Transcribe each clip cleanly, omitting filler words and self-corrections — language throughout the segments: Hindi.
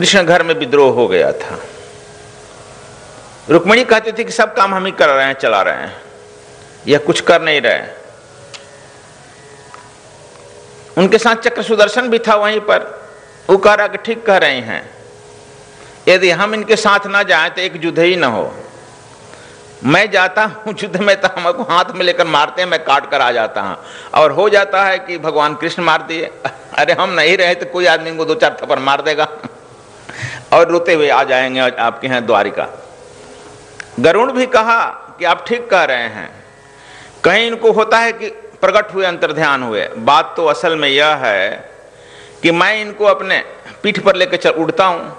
कृष्ण घर में विद्रोह हो गया था। रुक्मिणी कहती थी कि सब काम हम ही कर रहे हैं, चला रहे हैं, यह कुछ कर नहीं रहे। उनके साथ चक्र सुदर्शन भी था वहीं पर। वो कह रहा कि ठीक कह रही हैं, यदि हम इनके साथ ना जाएं तो एक युद्ध ही ना हो। मैं जाता हूं युद्ध में तो हमको हाथ में लेकर मारते हैं, मैं काट कर आ जाता हूं, और हो जाता है कि भगवान कृष्ण मार दिए। अरे हम नहीं रहे तो कोई आदमी को 2-4 थप्पड़ मार देगा और रोते हुए आ जाएंगे आपके यहाँ द्वारिका। गरुड़ भी कहा कि आप ठीक कह रहे हैं। कहीं इनको होता है कि प्रकट हुए, अंतर्ध्यान हुए। बात तो असल में यह है कि मैं इनको अपने पीठ पर लेकर उड़ता हूं,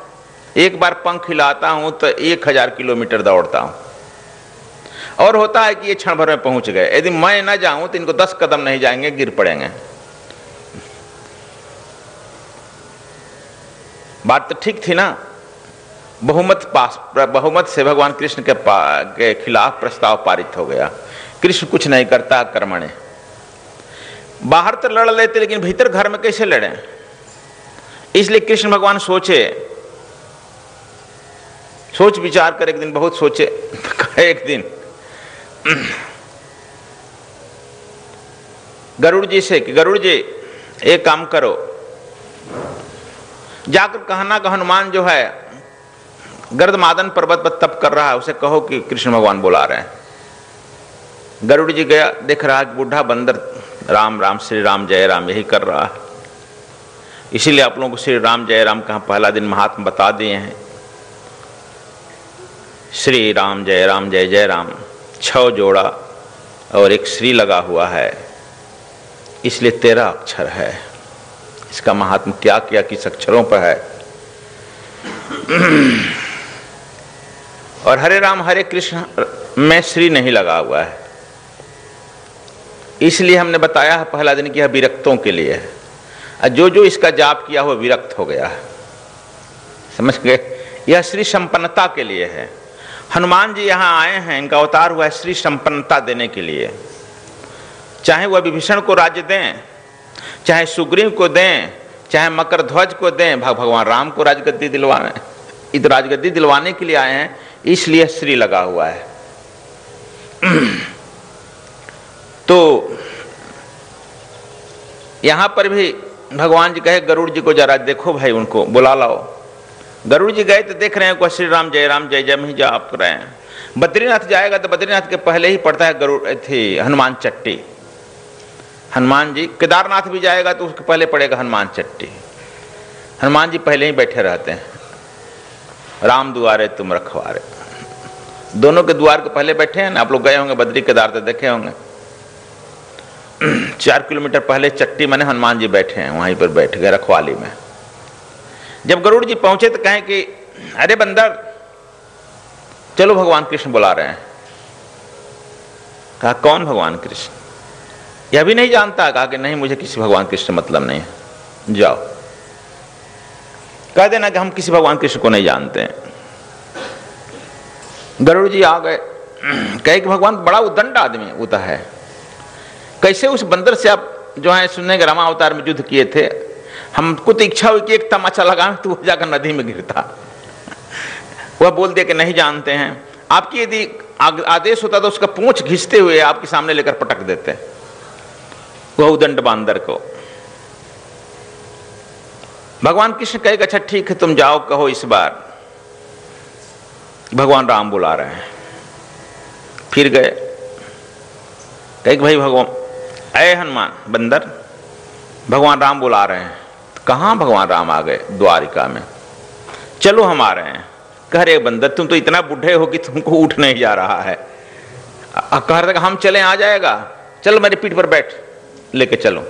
एक बार पंख हिलाता हूं तो 1000 किलोमीटर दौड़ता हूं, और होता है कि ये क्षण भर में पहुंच गए। यदि मैं ना जाऊं तो इनको 10 कदम नहीं जाएंगे, गिर पड़ेंगे। बात तो ठीक थी ना। बहुमत से भगवान कृष्ण के खिलाफ प्रस्ताव पारित हो गया। कृष्ण कुछ नहीं करता, कर्मणे। बाहर तो लड़ लेते, लेकिन भीतर घर में कैसे लड़े? इसलिए कृष्ण भगवान सोच विचार कर एक दिन बहुत सोचे। एक दिन गरुड़ जी से कि गरुड़ जी एक काम करो, जाकर कहना कि हनुमान जो है गर्दमादन पर्वत पर तप कर रहा है, उसे कहो कि कृष्ण भगवान बुला रहे हैं। गरुड़ जी गया, देख रहा कि बूढ़ा बंदर राम राम श्री राम जय राम यही कर रहा है। इसीलिए आप लोगों को श्री राम जय राम का पहला दिन महात्मा बता दिए हैं। श्री राम जय जय राम 6 जोड़ा और एक श्री लगा हुआ है, इसलिए 13 अक्षर है। इसका महात्मा क्या किया किस अक्षरों पर है। और हरे राम हरे कृष्ण में श्री नहीं लगा हुआ है, इसलिए हमने बताया है पहला दिन कि यह विरक्तों के लिए है। जो इसका जाप किया हुआ विरक्त हो गया है, समझ गए? यह श्री संपन्नता के लिए है। हनुमान जी यहाँ आए हैं, इनका अवतार हुआ है श्री संपन्नता देने के लिए। चाहे वह विभीषण को राज्य दें, चाहे सुग्रीव को दें, चाहे मकर ध्वज को दें, भगवान राम को राजगद्दी दिलवाने, इधर राजगद्दी दिलवाने के लिए आए हैं, इसलिए श्री लगा हुआ है। तो यहां पर भी भगवान जी कहे गरुड़ जी को जरा देखो भाई, उनको बुला लाओ। गरुड़ जी गए तो देख रहे हैं को श्री राम जय जय में ही जाप कर रहे हैं। बद्रीनाथ जाएगा तो बद्रीनाथ के पहले ही पड़ता है गरुड़ थी हनुमान चट्टी। हनुमान जी केदारनाथ भी जाएगा तो उसके पहले पड़ेगा हनुमान चट्टी। हनुमान जी पहले ही बैठे रहते हैं, राम दुआरे तुम रखवारे। दोनों के द्वार के पहले बैठे हैं ना। आप लोग गए होंगे बद्री केदार तो देखे होंगे। 4 किलोमीटर पहले चट्टी माने हनुमान जी बैठे हैं, वहीं पर बैठ गए रखवाली में। जब गरुड़ जी पहुंचे तो कहें कि अरे बंदर चलो भगवान कृष्ण बुला रहे हैं। कहा कौन भगवान कृष्ण? यह भी नहीं जानता। कहा कि नहीं, मुझे किसी भगवान कृष्ण मतलब नहीं है, जाओ कह देना कि हम किसी भगवान कृष्ण को नहीं जानते हैं। गरुड़ जी आ गए, कहे कि भगवान बड़ा उद्दंड आदमी होता है, कैसे उस बंदर से आप जो है सुनने के रामावतार में युद्ध किए थे, हमको तो इच्छा हुई कि एक तमाचा लगा तो वो जाकर नदी में गिरता। वह बोल दिया कि नहीं जानते हैं। आपकी यदि आदेश होता तो उसका पूंछ घिसते हुए आपके सामने लेकर पटक देते वह उदंड बांदर को। भगवान कृष्ण कहेगा अच्छा ठीक है तुम जाओ, कहो इस बार भगवान राम बुला रहे हैं। फिर गए, कहे भाई भगवान अय हनुमान बंदर भगवान राम बुला रहे हैं। कहाँ भगवान राम आ गए? द्वारिका में। चलो हम आ रहे हैं। कह रहे बंदर तुम तो इतना बूढ़े हो कि तुमको उठ नहीं जा रहा है। कह रहे हम चले, आ जाएगा, चलो मेरी पीठ पर बैठ, लेके चलो।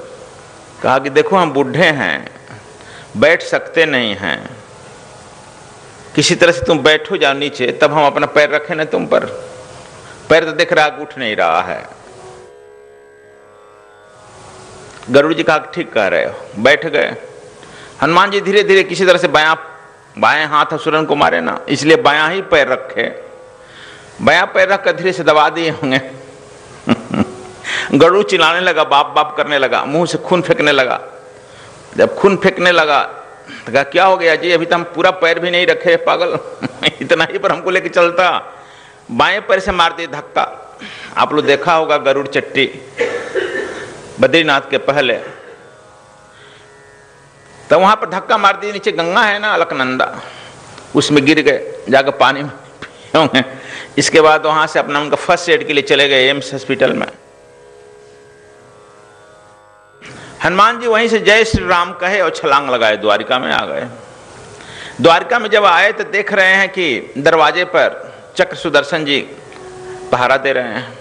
कहा कि देखो हम बूढ़े हैं, बैठ सकते नहीं हैं, किसी तरह से तुम बैठो जाओ नीचे, तब हम अपना पैर रखें ना तुम पर। पैर तो देख रहा उठ नहीं रहा है। गरुड़ जी कहा ठीक कह रहे हो, बैठ गए। हनुमान जी धीरे धीरे किसी तरह से बाएं हाथ असुरन को मारे ना, इसलिए बायां ही पैर रखे। बायां पैर रख कर धीरे से दबा दिए होंगे। गरुड़ चिल्लाने लगा, बाप बाप करने लगा, मुंह से खून फेंकने लगा। जब खून फेंकने लगा तो कहा क्या हो गया जी, अभी तो हम पूरा पैर भी नहीं रखे पागल, इतना ही पर हमको लेके चलता। बाएं पैर से मार दिए धक्का। आप लोग देखा होगा गरुड़ चट्टी बद्रीनाथ के पहले, तो वहां पर धक्का मार दिए, नीचे गंगा है ना अलकनंदा, उसमें गिर गए, जाकर पानी में होंगे। इसके बाद वहां से अपना उनका फर्स्ट एड के लिए चले गए एम्स हॉस्पिटल में। हनुमान जी वहीं से जय श्री राम कहे और छलांग लगाए द्वारिका में आ गए। द्वारिका में जब आए तो देख रहे हैं कि दरवाजे पर चक्र सुदर्शन जी पहरा दे रहे हैं।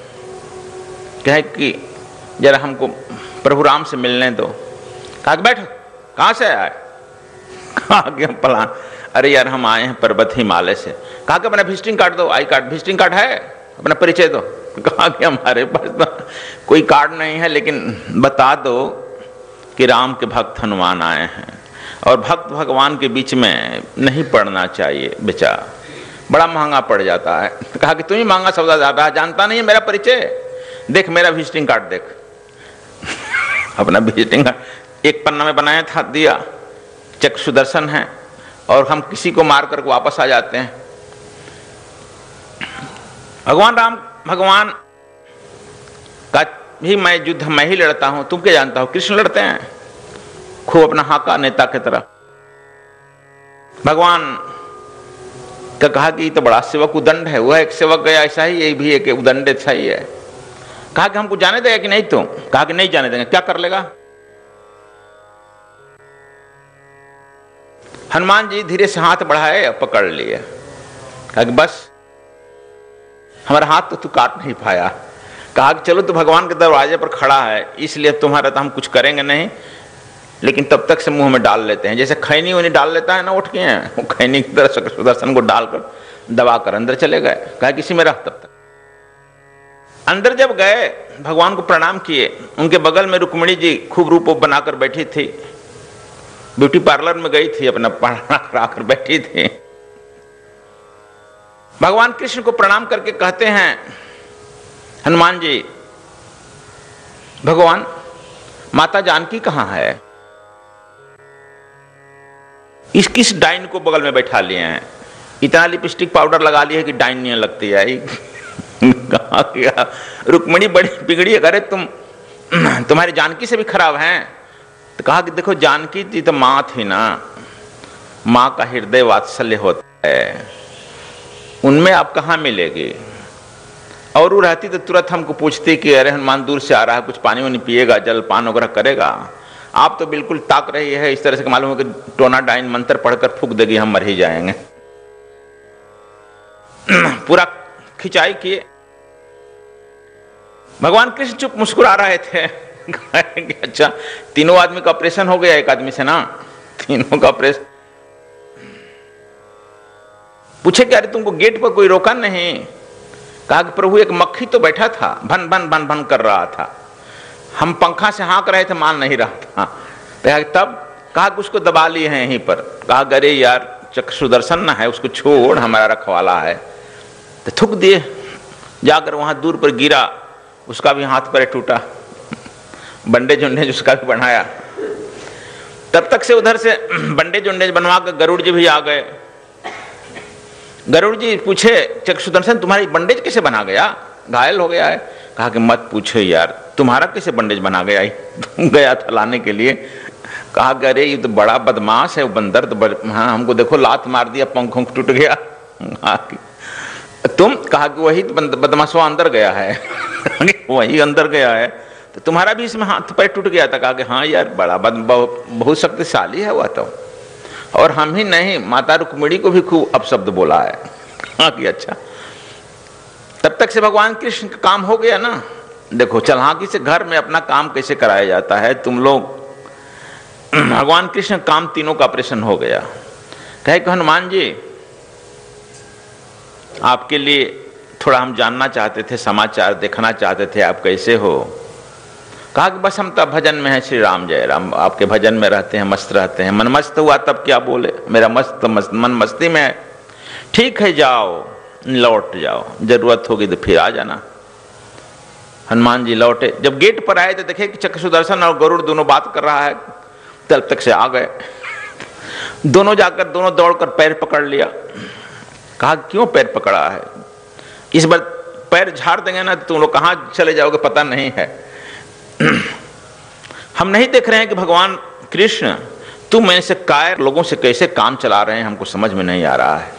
कहे कि जरा हमको प्रभु राम से मिलने दो। कहा बैठो, कहाँ से आए? कहा कि हम पलान, अरे यार हम आए हैं पर्वत हिमालय से। कहा कि अपना विजिटिंग कार्ड दो, आई कार्ड, विजिटिंग कार्ड है, अपना परिचय दो। कहा कि हमारे पास तो कोई कार्ड नहीं है, लेकिन बता दो कि राम के भक्त हनुमान आए हैं और भक्त भगवान के बीच में नहीं पड़ना चाहिए, बेचारा बड़ा महंगा पड़ जाता है। कहा कि तुम ही महंगा सौदा ज्यादा, जानता नहीं है मेरा परिचय, देख मेरा विजिटिंग कार्ड देख। अपना विजिटिंग कार्ड एक पन्ना में बनाया था, दिया, चक्र सुदर्शन है और हम किसी को मार कर वापस आ जाते हैं। भगवान राम भगवान का ही मैं युद्ध मैं ही लड़ता हूं, तुम क्या जानता हो? कृष्ण लड़ते हैं खूब अपना हाका नेता की तरह। भगवान का कहा कि तो बड़ा सेवक उदंड है, वह एक सेवक गया ऐसा ही, ये भी एक उदंड ऐसा ही है। कहा कि हमको जाने देगा कि नहीं तुम? कहा कि नहीं जाने देंगे। क्या कर लेगा? हनुमान जी धीरे से हाथ बढ़ाए और पकड़ लिए। कहा कि बस हमारा हाथ तो तू काट नहीं पाया। कहा कि चलो तो भगवान के दरवाजे पर खड़ा है, इसलिए तुम्हारा तो हम कुछ करेंगे नहीं, लेकिन तब तक से मुंह में डाल लेते हैं, जैसे खैनी उन्हें डाल लेता है ना उठ के हैं, वो खैनी की तरह चक्र सुदर्शन को डालकर दबा कर अंदर चले गए। कहा किसी में रह। तब तक अंदर जब गए भगवान को प्रणाम किए। उनके बगल में रुक्मिणी जी खूब रूप बनाकर बैठी थी, ब्यूटी पार्लर में गई थी, अपना पढ़ा करा कर बैठी थी। भगवान कृष्ण को प्रणाम करके कहते हैं हनुमान जी, भगवान माता जानकी कहां है? इस किस डाइन को बगल में बैठा लिए हैं? इतना लिपस्टिक पाउडर लगा लिया है कि डाइन नहीं लगती है। कहा गया रुक्मिणी बड़ी बिगड़ी, अरे तुम्हारी जानकी से भी खराब हैं। तो कहा कि देखो जानकी जी तो मां थी ना, मां का हृदय वात्सल्य होता है, उनमें आप कहां मिलेगी? और वो रहती तो तुरंत हमको पूछती कि अरे हनुमान दूर से आ रहा है, कुछ पानी वानी पिएगा, जल पान वगैरह करेगा। आप तो बिल्कुल ताक रही है इस तरह से, मालूम है कि टोना डाइन मंत्र पढ़कर फूक देगी, हम मर ही जाएंगे। पूरा खिंचाई किए। भगवान कृष्ण चुप मुस्कुरा रहे थे। अच्छा तीनों आदमी का ऑपरेशन हो गया, एक आदमी से ना, तीनों का ऑपरेशन। पूछे कि अरे तुमको गेट पर कोई रोका नहीं? कहा कि प्रभु एक मक्खी तो बैठा था, भन भन भन भन कर रहा था, हम पंखा से हाँक रहे थे, मान नहीं रहा था। तब कहा कि उसको दबा लिए हैं यहीं पर। कहा अरे यार चक्र सुदर्शन ना है, उसको छोड़, हमारा रखवाला है। तो थूक दिए, जाकर वहां दूर पर गिरा, उसका भी हाथ पैर टूटा, बंडेज उंडेज उसका भी बनाया। तब तक से उधर से बंडेज उंडेज बनवा कर गरुड़ जी भी आ गए। गरुड़ जी पूछे चक्र सुदर्शन तुम्हारी बंडेज कैसे बना गया, घायल हो गया है? कहा कि मत पूछो यार, तुम्हारा कैसे बंडेज बना गया? तुम गया था लाने के लिए। कहा कि अरे ये तो बड़ा बदमाश है वो बंदर, तो हाँ हमको देखो लात मार दिया, पंख टूट गया। तुम? कहा कि वही बदमाशवा अंदर गया है। वही अंदर गया है, तो तुम्हारा भी इसमें हाथ पैर टूट गया था। कहा कि हाँ यार बड़ा बहुत शक्तिशाली है वह तो, और हम ही नहीं माता रुक्मिणी को भी खूब अपशब्द बोला है। हाँ कि अच्छा। तब तक से भगवान कृष्ण का काम हो गया ना। देखो चालाकी से घर में अपना काम कैसे कराया जाता है तुम लोग। भगवान कृष्ण काम तीनों का ऑपरेशन हो गया। कहे कि हनुमान जी आपके लिए थोड़ा हम जानना चाहते थे, समाचार देखना चाहते थे, आप कैसे हो? कहा कि बस हम तब भजन में हैं, श्री राम जय राम, आपके भजन में रहते हैं, मस्त रहते हैं। मन मस्त हुआ तब क्या बोले, मेरा मन मस्ती में है। ठीक है जाओ, लौट जाओ, जरूरत होगी तो फिर आ जाना। हनुमान जी लौटे। जब गेट पर आए तो देखे कि चक्र सुदर्शन और गरुड़ दोनों बात कर रहा है। तब तक से आ गए। दोनों जाकर दोनों दौड़कर पैर पकड़ लिया। कहा क्यों पैर पकड़ा है? इस बार पैर झाड़ देंगे ना तो तुम लोग कहां चले जाओगे पता नहीं है। हम नहीं देख रहे हैं कि भगवान कृष्ण तुम ऐसे कायर लोगों से कैसे काम चला रहे हैं, हमको समझ में नहीं आ रहा है।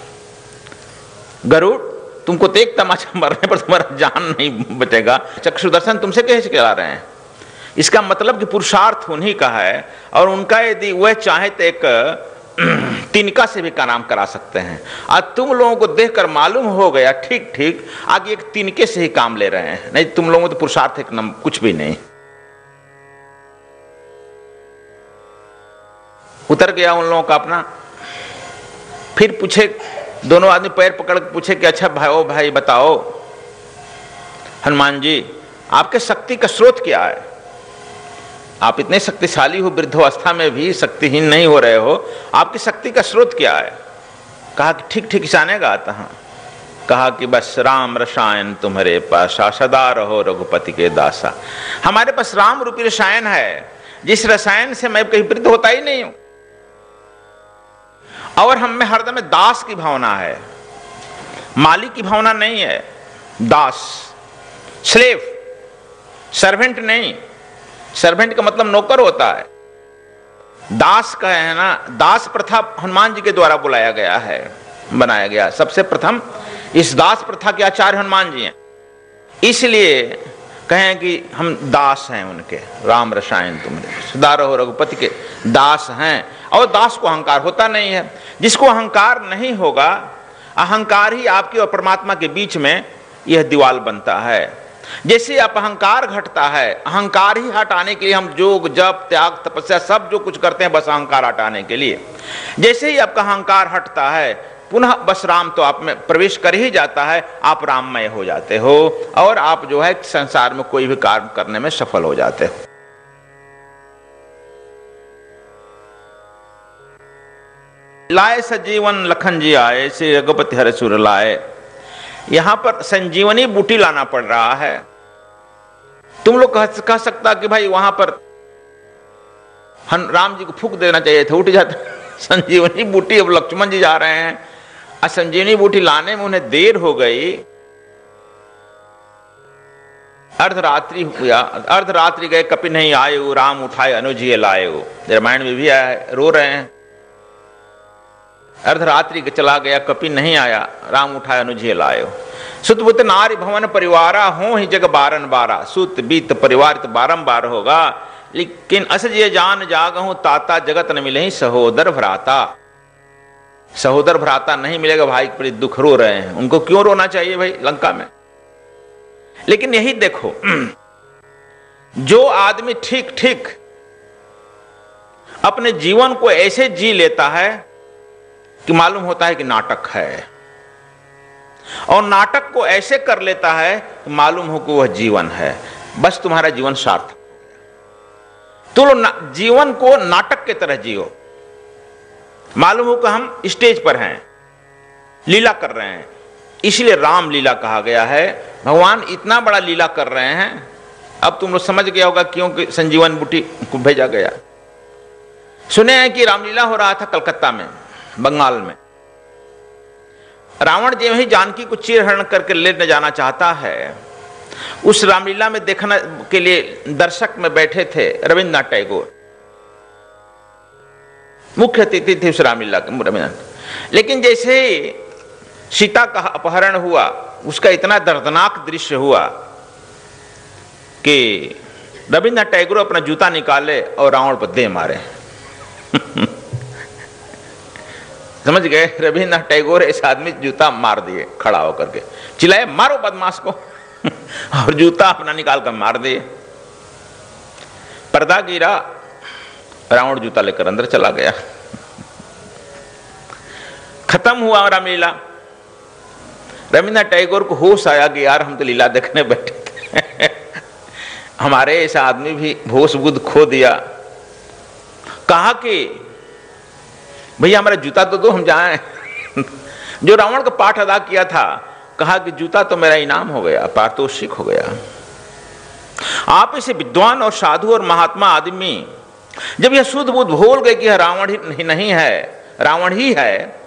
गरुड़ तुमको तो एक तमाचा मरने पर तुम्हारा जान नहीं बचेगा, चक्षुदर्शन तुमसे कैसे चला रहे हैं? इसका मतलब कि पुरुषार्थ उन्हीं का है, और उनका यदि वह चाहे तो एक तिनका से भी काम करा सकते हैं। आज तुम लोगों को देखकर मालूम हो गया ठीक ठीक आगे एक तिनके से ही काम ले रहे हैं, नहीं तुम लोगों को तो पुरुषार्थ एक कुछ भी नहीं। उतर गया उन लोगों का अपना। फिर पूछे, दोनों आदमी पैर पकड़ के पूछे कि अच्छा भाई बताओ हनुमान जी, आपके शक्ति का स्रोत क्या है? आप इतने शक्तिशाली हो, वृद्धावस्था में भी शक्तिहीन नहीं हो रहे हो, आपकी शक्ति का स्रोत क्या है? कहा कि ठीक ठीक ईशाने गाता हूं। कहा कि बस राम रसायन तुम्हारे पास, सदा रहो रघुपति के दासा। हमारे पास राम रूपी रसायन है, जिस रसायन से मैं कहीं वृद्ध होता ही नहीं हूं, और हम में हरदम दास की भावना है, मालिक की भावना नहीं है। दास, स्लेव, सर्वेंट नहीं। सर्वेंट का मतलब नौकर होता है, दास का है ना। दास प्रथा हनुमान जी के द्वारा बुलाया गया है, बनाया गया। सबसे प्रथम इस दास प्रथा के आचार्य हनुमान जी हैं, इसलिए कहें कि हम दास हैं उनके। राम रसायन तुम्हारे, सदा रहो रघुपति के दास हैं। और दास को अहंकार होता नहीं है। जिसको अहंकार नहीं होगा, अहंकार ही आपके और परमात्मा के बीच में यह दीवार बनता है। जैसे आप अहंकार घटता है, अहंकार ही हटाने के लिए हम योग जप त्याग तपस्या सब जो कुछ करते हैं बस अहंकार हटाने के लिए। जैसे ही आपका अहंकार हटता है, पुनः बस राम तो आप में प्रवेश कर ही जाता है, आप राममय हो जाते हो, और आप जो है संसार में कोई भी कार्य करने में सफल हो जाते हो। लाए सजीवन लखन जी आए, श्री रघुपति हर सुर लाए। यहां पर संजीवनी बूटी लाना पड़ रहा है। तुम लोग कह सकता कि भाई वहां पर राम जी को फूंक देना चाहिए था, उठ जाता। संजीवनी बूटी, अब लक्ष्मण जी जा रहे हैं, संजीवनी बूटी लाने में उन्हें देर हो गई। अर्धरात्रि हुआ, अर्धरात्रि गए कपि नहीं आए, राम उठाए अनुजिए लाए। रामायण में भी आया है, रो रहे हैं। अर्धरात्रि चला गया, कपि नहीं आया, राम उठाए अनुजिए लायो। सुत बुत नारी भवन परिवारा, हो ही जग बारन बारा। सुत बीत परिवार तो बारंबार होगा, लेकिन अस ये जान जागहूं ताता, जगत न मिले सहोदर भ्राता। सहोदर भ्राता नहीं मिलेगा, भाई बड़े दुख रो रहे हैं। उनको क्यों रोना चाहिए भाई लंका में? लेकिन यही देखो, जो आदमी ठीक ठीक अपने जीवन को ऐसे जी लेता है कि मालूम होता है कि नाटक है, और नाटक को ऐसे कर लेता है कि मालूम हो कि वह जीवन है, बस तुम्हारा जीवन सार्थक हो गया। तो जीवन को नाटक की तरह जियो। मालूम हो कि हम स्टेज पर हैं, लीला कर रहे हैं, इसलिए राम लीला कहा गया है। भगवान इतना बड़ा लीला कर रहे हैं। अब तुम लोग समझ गया होगा क्यों कि संजीवन बूटी को भेजा गया। सुने हैं कि रामलीला हो रहा था कलकत्ता में, बंगाल में। रावण जो ही जानकी को चीरहरण करके लेने जाना चाहता है, उस रामलीला में देखने के लिए दर्शक में बैठे थे रविन्द्रनाथ टैगोर, मुख्य अतिथि थे उस रामलीला के रविन्द्रनाथ। लेकिन जैसे ही सीता का अपहरण हुआ, उसका इतना दर्दनाक दृश्य हुआ कि रविन्द्रनाथ टैगोर अपना जूता निकाले और रावण पर दे मारे। समझ गए? रविन्द्रनाथ टैगोर इस आदमी जूता मार दिए, खड़ा होकर के चिल्लाए मारो बदमाश को, और जूता अपना निकाल कर मार दिए। पर्दा गिरा, रावण जूता लेकर अंदर चला गया। खत्म हुआ रामलीला। रविन्द्रनाथ टैगोर को होश आया कि यार हम तो लीला देखने बैठे थे, हमारे ऐसा आदमी भी होश बुद्ध खो दिया। कहा कि भैया हमारा जूता तो दो, हम जाएं। जो रावण का पाठ अदा किया था, कहा कि जूता तो मेरा इनाम हो गया, पारितोषिक हो गया। आप इसे विद्वान और साधु और महात्मा आदमी जब यह शुद्ध बुद्ध भूल गए कि यह रावण ही नहीं है, रावण ही है,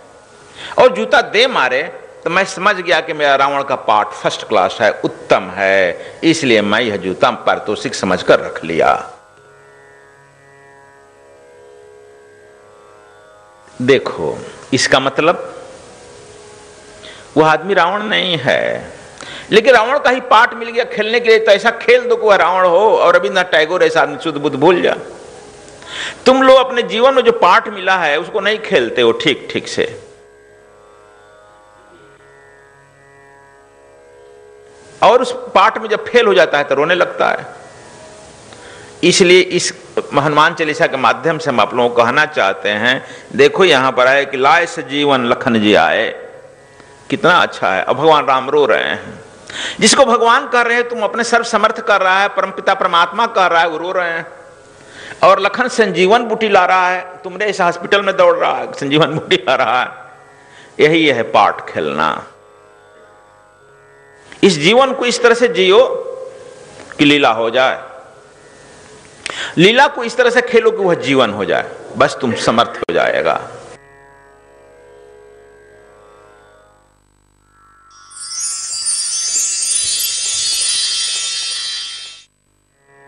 और जूता दे मारे तो मैं समझ गया कि मेरा रावण का पाठ फर्स्ट क्लास है, उत्तम है, इसलिए मैं यह जूता पारितोषिक समझकर रख लिया। देखो, इसका मतलब वह आदमी रावण नहीं है, लेकिन रावण का ही पाठ मिल गया खेलने के लिए, तो ऐसा खेल दो कि वह रावण हो और रविन्द्रनाथ टैगोर ऐसा आदमी शुद्ध बुद्ध भूल जा। तुम लोग अपने जीवन में जो पाठ मिला है उसको नहीं खेलते हो ठीक ठीक से। और उस पाठ में जब फेल हो जाता है तो रोने लगता है। इसलिए इस हनुमान चालीसा के माध्यम से हम आप लोगों को कहना चाहते हैं, देखो यहां पर है कि लाए से जीवन लखन जी आए, कितना अच्छा है। अब भगवान राम रो रहे हैं, जिसको भगवान कर रहे हैं, तुम अपने सर्व समर्थ कर रहा है, परमपिता परमात्मा कर रहा है, वो रो रहे हैं। और लखन संजीवन बूटी ला रहा है, तुमने इस हॉस्पिटल में दौड़ रहा है, संजीवन बूटी ला रहा है। यही है पाठ खेलना। इस जीवन को इस तरह से जियो कि लीला हो जाए, लीला को इस तरह से खेलो कि वह जीवन हो जाए, बस तुम समर्थ हो जाएगा।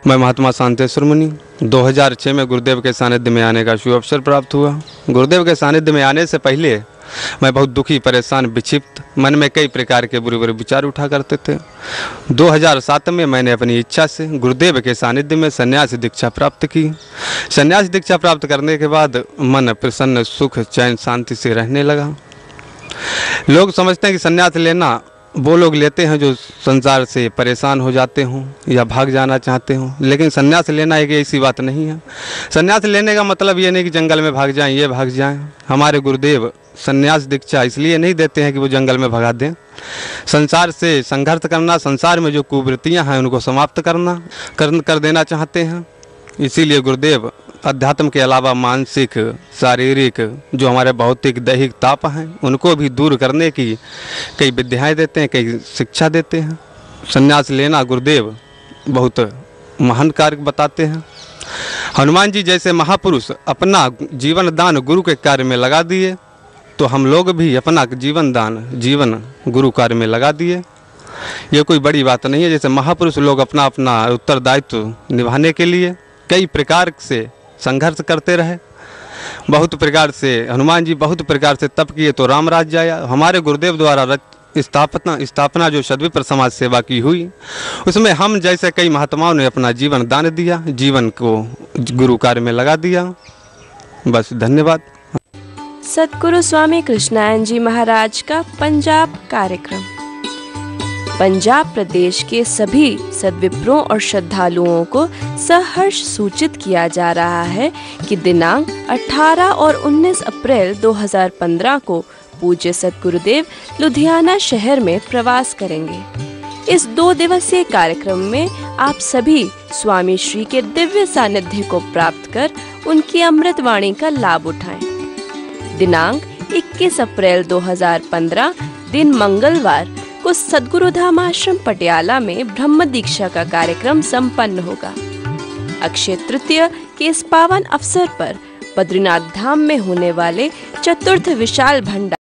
मैं महात्मा शांतेश्वर मुनि 2006 में गुरुदेव के सानिध्य में आने का शुभ अवसर प्राप्त हुआ। गुरुदेव के सानिध्य में आने से पहले मैं बहुत दुखी, परेशान, विक्षिप्त, मन में कई प्रकार के बुरे बुरे विचार उठा करते थे। 2007 में मैंने अपनी इच्छा से गुरुदेव के सानिध्य में संन्यास दीक्षा प्राप्त की। संन्यास दीक्षा प्राप्त करने के बाद मन प्रसन्न, सुख, चैन, शांति से रहने लगा। लोग समझते हैं कि संन्यास लेना वो लोग लेते हैं जो संसार से परेशान हो जाते हों या भाग जाना चाहते हों, लेकिन संन्यास लेना एक ऐसी बात नहीं है। संन्यास लेने का मतलब ये नहीं कि जंगल में भाग जाएं, ये भाग जाएं। हमारे गुरुदेव संन्यास दीक्षा इसलिए नहीं देते हैं कि वो जंगल में भगा दें। संसार से संघर्ष करना, संसार में जो कुवृत्तियाँ हैं उनको समाप्त कर देना चाहते हैं। इसीलिए गुरुदेव अध्यात्म के अलावा मानसिक, शारीरिक, जो हमारे भौतिक, दैहिक ताप हैं उनको भी दूर करने की कई विद्याएं देते हैं, कई शिक्षा देते हैं। संन्यास लेना गुरुदेव बहुत महान कार्य बताते हैं। हनुमान जी जैसे महापुरुष अपना जीवन दान गुरु के कार्य में लगा दिए, तो हम लोग भी अपना जीवन गुरु कार्य में लगा दिए। ये कोई बड़ी बात नहीं है। जैसे महापुरुष लोग अपना अपना उत्तरदायित्व निभाने के लिए कई प्रकार से संघर्ष करते रहे, बहुत प्रकार से हनुमान जी बहुत प्रकार से तप किए तो राम राज्य आया। हमारे गुरुदेव द्वारा स्थापना जो सद्विप्र समाज सेवा की हुई, उसमें हम जैसे कई महात्माओं ने अपना जीवन दान दिया, जीवन को गुरु कार्य में लगा दिया। बस, धन्यवाद। सद्गुरु स्वामी कृष्णायन जी महाराज का पंजाब कार्यक्रम। पंजाब प्रदेश के सभी सद्विप्रों और श्रद्धालुओं को सहर्ष सूचित किया जा रहा है कि दिनांक 18 और 19 अप्रैल 2015 को पूज्य सद्गुरुदेव लुधियाना शहर में प्रवास करेंगे। इस 2 दिवसीय कार्यक्रम में आप सभी स्वामी श्री के दिव्य सानिध्य को प्राप्त कर उनकी अमृत वाणी का लाभ उठाएं। दिनांक 21 अप्रैल 2015 दिन मंगलवार को सद्गुरुधाम आश्रम पटियाला में ब्रह्म दीक्षा का कार्यक्रम संपन्न होगा। अक्षय तृतीया के इस पावन अवसर पर बद्रीनाथ धाम में होने वाले चतुर्थ विशाल भंडार